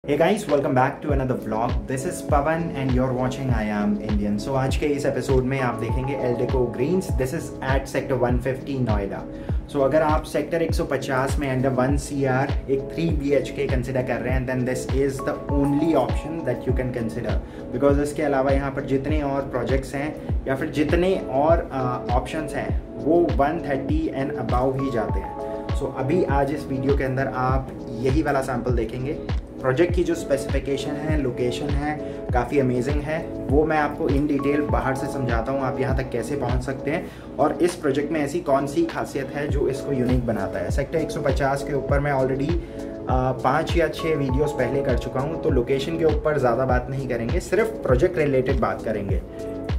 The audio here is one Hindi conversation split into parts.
Hey guys, welcome back to another vlog. This is Pavan and you're watching I Am Indian. So आज के इस एपिसोड में आप देखेंगे Eldeco Greens. This is at sector 150 Noida. So अगर आप सेक्टर 150 में अंडर 1 CR एक 3 BHK कंसिडर कर रहे हैं then this is the only option that you can consider, because इसके अलावा यहाँ पर जितने और प्रोजेक्ट्स हैं या फिर जितने और ऑप्शंस हैं वो 130 एंड अबाव ही जाते हैं. सो अभी आज इस वीडियो के अंदर आप यही वाला सैम्पल देखेंगे. प्रोजेक्ट की जो स्पेसिफिकेशन है, लोकेशन है, काफ़ी अमेजिंग है. वो मैं आपको इन डिटेल बाहर से समझाता हूँ आप यहाँ तक कैसे पहुँच सकते हैं और इस प्रोजेक्ट में ऐसी कौन सी खासियत है जो इसको यूनिक बनाता है. सेक्टर 150 के ऊपर मैं ऑलरेडी 5 या 6 वीडियोस पहले कर चुका हूँ, तो लोकेशन के ऊपर ज़्यादा बात नहीं करेंगे, सिर्फ प्रोजेक्ट रिलेटेड बात करेंगे.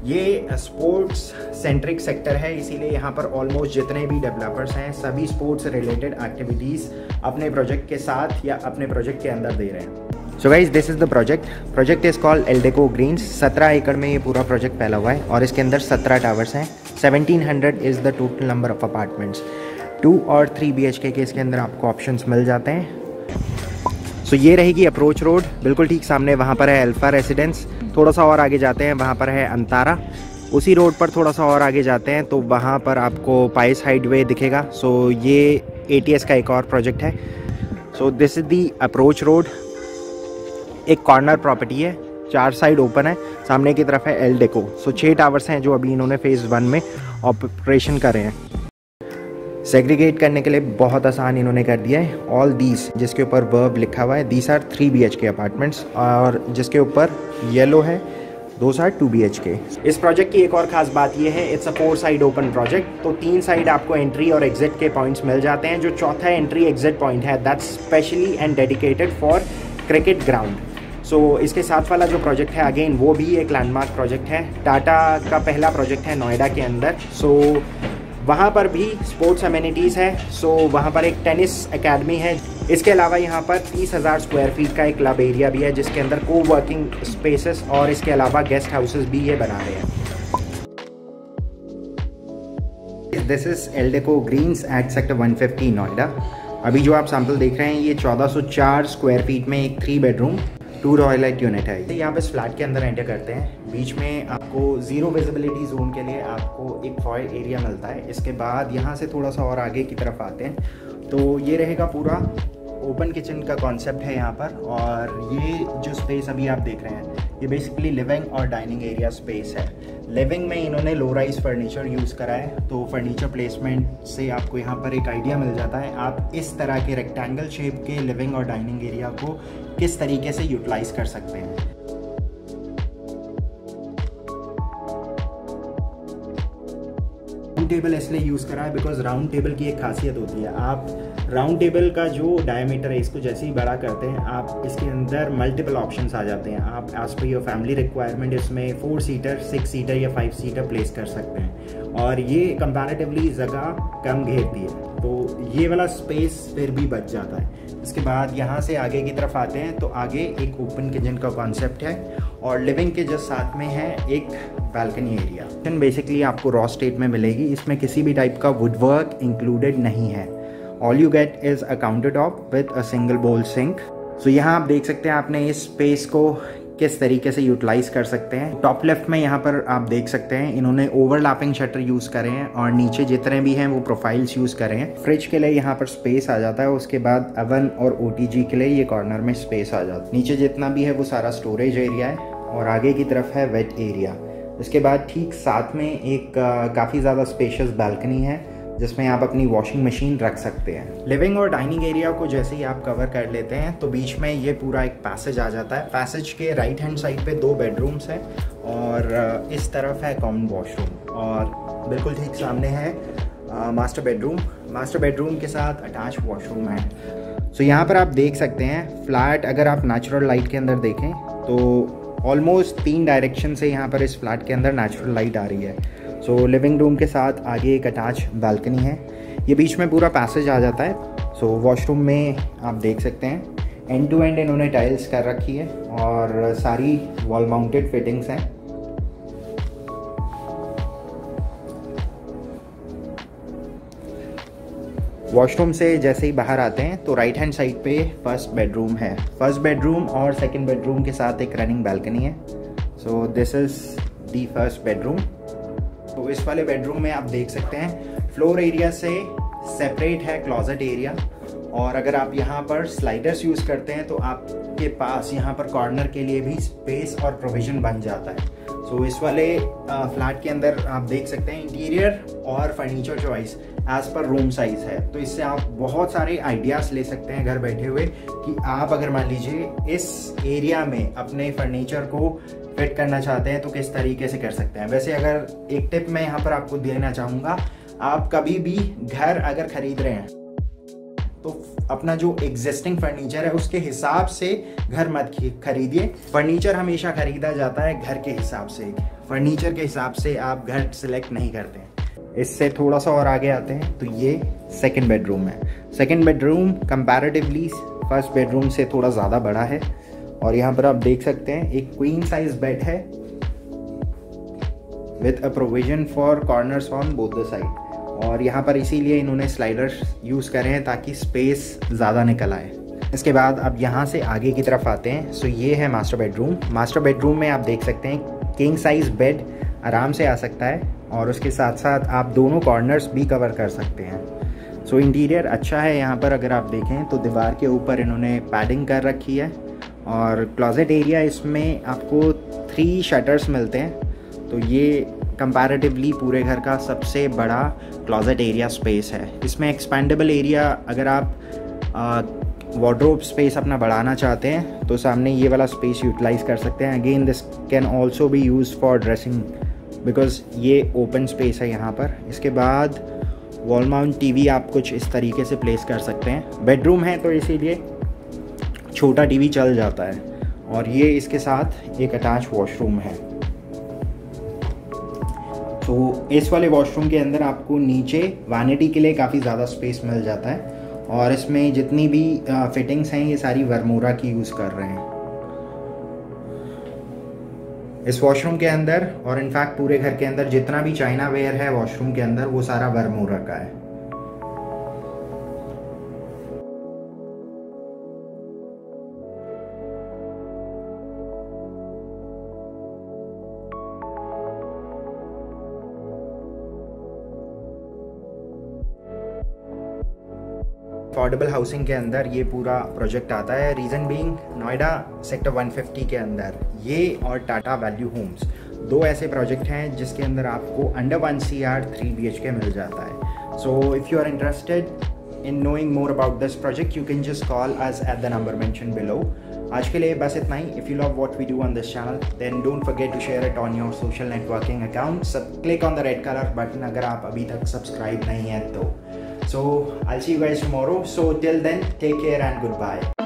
ये स्पोर्ट्स सेंट्रिक सेक्टर है, इसीलिए यहाँ पर ऑलमोस्ट जितने भी डेवलपर्स हैं सभी स्पोर्ट्स रिलेटेड एक्टिविटीज़ अपने प्रोजेक्ट के साथ या अपने प्रोजेक्ट के अंदर दे रहे हैं. So guys this is the project is called Eldeco greens. 17 एकड़ में ये पूरा प्रोजेक्ट फैला हुआ है और इसके अंदर 17 टावर्स हैं. 1700 is the total number of apartments. 2 और 3 BHK के इसके अंदर आपको ऑप्शंस मिल जाते हैं. सो ये रहेगी अप्रोच रोड, बिल्कुल ठीक सामने वहाँ पर है अल्फा रेसिडेंस. थोड़ा सा और आगे जाते हैं वहाँ पर है अंतारा. उसी रोड पर थोड़ा सा और आगे जाते हैं तो वहाँ पर आपको पाइस हाइडवे दिखेगा. सो ये ATS का एक और प्रोजेक्ट है. So this is the approach road. एक कॉर्नर प्रॉपर्टी है, 4 साइड ओपन है. सामने की तरफ है एल्डेको. सो 6 टावर्स हैं जो अभी इन्होंने फेज़ 1 में ऑपरेशन करे हैं. सेग्रीगेट करने के लिए बहुत आसान इन्होंने कर दिया है. ऑल दीज जिसके ऊपर वर्ब लिखा हुआ है दीज आर 3 BHK अपार्टमेंट्स और जिसके ऊपर येलो है दोज आर 2 BHK. इस प्रोजेक्ट की एक और ख़ास बात यह है it's a 4 side open project. तो 3 साइड आपको एंट्री और एग्जिट के पॉइंट्स मिल जाते हैं. जो चौथा एंट्री एग्जिट पॉइंट है that's specially and dedicated for cricket ground. So इसके साथ वाला जो प्रोजेक्ट है अगेन वो भी एक लैंडमार्क प्रोजेक्ट है. टाटा का पहला प्रोजेक्ट है नोएडा के अंदर. सो वहाँ पर भी स्पोर्ट्स अमेनिटीज़ है. सो वहाँ पर एक टेनिस एकेडमी है. इसके अलावा यहाँ पर 30,000 स्क्वायर फीट का एक क्लब एरिया भी है जिसके अंदर को वर्किंग स्पेसेस और इसके अलावा गेस्ट हाउसेस भी ये बना रहे हैं. This is Eldeco greens at sector 150 Noida. अभी जो आप सैंपल देख रहे हैं ये 1404 स्क्वायर फीट में एक 3 बेडरूम 2 टॉयलेट यूनिट है. यहाँ पे इस फ्लैट के अंदर एंटर करते हैं. बीच में आपको ज़ीरो विजिबिलिटी जोन के लिए आपको एक फॉयर एरिया मिलता है. इसके बाद यहाँ से थोड़ा सा और आगे की तरफ आते हैं तो ये रहेगा पूरा ओपन किचन का कॉन्सेप्ट है यहाँ पर. और ये जो स्पेस अभी आप देख रहे हैं ये बेसिकली लिविंग और डाइनिंग एरिया स्पेस है. लिविंग में इन्होंने लो राइज फर्नीचर यूज़ करा है तो फर्नीचर प्लेसमेंट से आपको यहाँ पर एक आइडिया मिल जाता है आप इस तरह के रेक्टेंगल शेप के लिविंग और डाइनिंग एरिया को किस तरीके से यूटिलाइज कर सकते हैं. राउंड टेबल इसलिए यूज़ करा है बिकॉज राउंड टेबल की एक खासियत होती है. आप राउंड टेबल का जो डायमीटर है इसको जैसे ही बड़ा करते हैं आप इसके अंदर मल्टीपल ऑप्शंस आ जाते हैं. आप as per your family requirement इसमें 4 सीटर 6 सीटर या 5 सीटर प्लेस कर सकते हैं और ये कंपैरेटिवली जगह कम घेरती है तो ये वाला स्पेस फिर भी बच जाता है. इसके बाद यहाँ से आगे की तरफ आते हैं तो आगे एक ओपन किचन का कॉन्सेप्ट है और लिविंग के जस्ट साथ में है एक बालकनी एरिया. किचन बेसिकली आपको रॉ स्टेट में मिलेगी. इसमें किसी भी टाइप का वुड वर्क इंक्लूडेड नहीं है. All you get is a counter top with a single बोल सिंक. सो यहाँ आप देख सकते हैं आपने इस स्पेस को किस तरीके से यूटिलाइज कर सकते हैं. टॉप लेफ्ट में यहाँ पर आप देख सकते हैं इन्होंने ओवरलैपिंग शटर यूज़ करे हैं और नीचे जितने भी हैं वो प्रोफाइल्स यूज़ करे हैं. फ्रिज के लिए यहाँ पर स्पेस आ जाता है. उसके बाद अवन और OTG के लिए ये कॉर्नर में स्पेस आ जाता है. नीचे जितना भी है वो सारा स्टोरेज एरिया है और आगे की तरफ है वेट एरिया. इसके बाद ठीक साथ में एक काफ़ी ज़्यादा स्पेशियस बालकनी है जिसमें आप अपनी वॉशिंग मशीन रख सकते हैं. लिविंग और डाइनिंग एरिया को जैसे ही आप कवर कर लेते हैं तो बीच में ये पूरा एक पैसेज आ जाता है. पैसेज के राइट हैंड साइड पे 2 बेडरूम्स हैं और इस तरफ है कॉमन वॉशरूम और बिल्कुल ठीक सामने है मास्टर बेडरूम. मास्टर बेडरूम के साथ अटैच वॉशरूम है. सो यहाँ पर आप देख सकते हैं फ्लैट अगर आप नेचुरल लाइट के अंदर देखें तो ऑलमोस्ट 3 डायरेक्शन से यहाँ पर इस फ्लैट के अंदर नेचुरल लाइट आ रही है. सो लिविंग रूम के साथ आगे एक अटैच बालकनी है. ये बीच में पूरा पैसेज आ जाता है. सो वॉशरूम में आप देख सकते हैं एंड टू एंड इन्होंने टाइल्स कर रखी है और सारी वॉल माउंटेड फिटिंग्स हैं. वॉशरूम से जैसे ही बाहर आते हैं तो राइट हैंड साइड पे फर्स्ट बेडरूम है। फर्स्ट बेडरूम और सेकंड बेडरूम के साथ एक रनिंग बालकनी है। So this is the first bedroom. तो इस वाले बेडरूम में आप देख सकते हैं फ्लोर एरिया से सेपरेट है क्लोजेट एरिया, और अगर आप यहाँ पर स्लाइडर्स यूज़ करते हैं तो आपके पास यहाँ पर कॉर्नर के लिए भी स्पेस और प्रोविज़न बन जाता है। सो इस वाले फ्लैट के अंदर आप देख सकते हैं इंटीरियर और furniture choice as per room size है। तो इससे आप बहुत सारे आइडियाज़ ले सकते हैं घर बैठे हुए कि आप अगर मान लीजिए इस एरिया में अपने फर्नीचर को फिट करना चाहते हैं तो किस तरीके से कर सकते हैं। वैसे अगर एक टिप मैं यहाँ पर आपको देना चाहूँगा, आप कभी भी घर अगर खरीद रहे हैं तो अपना जो एग्जिस्टिंग फर्नीचर है उसके हिसाब से घर मत खरीदिए। फर्नीचर हमेशा खरीदा जाता है घर के हिसाब से, फर्नीचर के हिसाब से आप घर सिलेक्ट नहीं करते हैं। इससे थोड़ा सा और आगे आते हैं तो ये सेकंड बेडरूम है। Second bedroom comparatively first bedroom से थोड़ा ज़्यादा बड़ा है, और यहाँ पर आप देख सकते हैं एक क्वीन साइज बेड है with a provision for corners on both the side, और यहाँ पर इसीलिए इन्होंने स्लाइडर्स यूज़ करे हैं ताकि स्पेस ज़्यादा निकल आए। इसके बाद अब यहाँ से आगे की तरफ आते हैं। सो ये है मास्टर बेडरूम। मास्टर बेडरूम में आप देख सकते हैं किंग साइज़ बेड आराम से आ सकता है, और उसके साथ साथ आप दोनों कॉर्नर्स भी कवर कर सकते हैं। सो इंटीरियर अच्छा है। यहाँ पर अगर आप देखें तो दीवार के ऊपर इन्होंने पैडिंग कर रखी है, और क्लोजेट एरिया इसमें आपको 3 शटर्स मिलते हैं। तो ये कंपैरेटिवली पूरे घर का सबसे बड़ा क्लोजेट एरिया स्पेस है। इसमें एक्सपेंडेबल एरिया, अगर आप वार्डरोब स्पेस अपना बढ़ाना चाहते हैं तो सामने ये वाला स्पेस यूटिलाइज कर सकते हैं। Again this can also be use for dressing because ये ओपन स्पेस है यहाँ पर। इसके बाद वॉल माउंट टीवी आप कुछ इस तरीके से प्लेस कर सकते हैं। बेडरूम है तो इसीलिए छोटा टीवी चल जाता है, और ये इसके साथ एक अटैच वॉशरूम है। तो इस वाले वॉशरूम के अंदर आपको नीचे वैनिटी के लिए काफ़ी ज़्यादा स्पेस मिल जाता है, और इसमें जितनी भी फिटिंग्स हैं ये सारी वर्मोरा की यूज़ कर रहे हैं इस वॉशरूम के अंदर। और इनफैक्ट पूरे घर के अंदर जितना भी चाइना वेयर है वॉशरूम के अंदर वो सारा वर्मोरा का है। अफोर्डेबल हाउसिंग के अंदर ये पूरा प्रोजेक्ट आता है। रीज़न बीइंग नोएडा सेक्टर 150 के अंदर ये और टाटा वैल्यू होम्स 2 ऐसे प्रोजेक्ट हैं जिसके अंदर आपको अंडर 1 CR 3 BHK मिल जाता है। So if you are interested in knowing more about this project you can just call us at the number mention below. आज के लिए बस इतना ही। If you love what we do on this channel then don't forget to share it on your social networking account. Click on the red colour button अगर आप अभी तक सब्सक्राइब नहीं है तो। So I'll see you guys tomorrow. So till then, take care and goodbye.